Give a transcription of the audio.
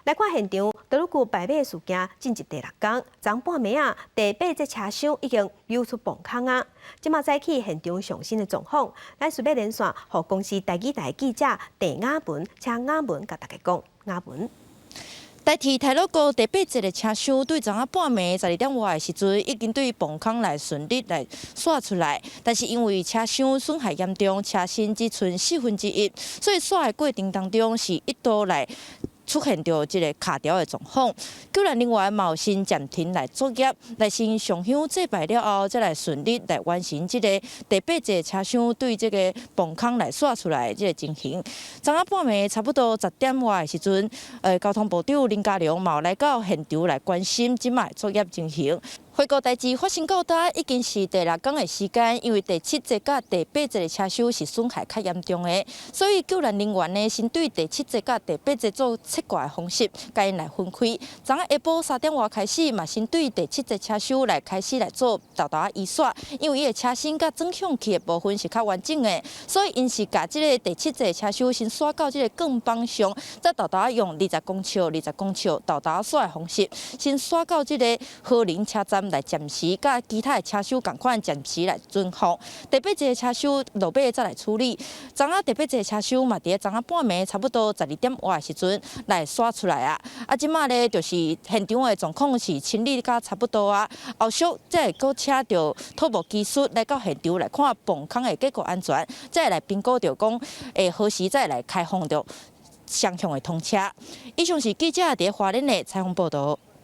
来看现场，德鲁古摆尾事件进入第6天，昨半暝啊，第8节车厢已经流出崩坑啊。即马再起现场上新的状况，咱顺便连线，互公司台语台记者陈雅文，请雅文甲大家讲。雅文。 代替台乐高第8节的车厢，对昨下半暝12点外的时阵，已经对崩坑来顺利来刷出来，但是因为车厢损害严重，车身只剩1/4，所以刷的过程当中是一度来。 出现着这个卡条的状况，救援人员嘛有先暂停来作业，来先上香祭拜了后，再来顺利来完成这个第8节车厢对这个崩坑来刷出来的这个情形。昨下半暝差不多10点外的时阵，交通部长林佳龙嘛有来到现场来关心即卖作业进行。 回顾代志发生到今已经是第6天的时间，因为第7节甲第8节的车厢是损害较严重的，所以救援人员呢先对第7节甲第8节做切割的方式，甲因来分开。昨下下晡3点外开始，嘛先对第7节车厢来开始来做豆豆移刷，因为伊的车身甲转向器的部分是较完整的，所以因是甲这个第7节车厢先刷到这个钢板上，再豆豆用20公尺豆豆刷的方式，先刷到这个和林车站。 来暂时，甲其他的车厢共款暂时来存放。第8节车厢落尾再来处理。昨下第8节车厢嘛，伫昨下半暝差不多12点外的时阵来刷出来啊。即马咧就是现场的状况是清理甲差不多啊。后续再搁请着土木技术来到现场来看崩坑的结构安全，再来评估着讲，何时再来开放着双向的通车。以上是记者伫花莲的采访报道。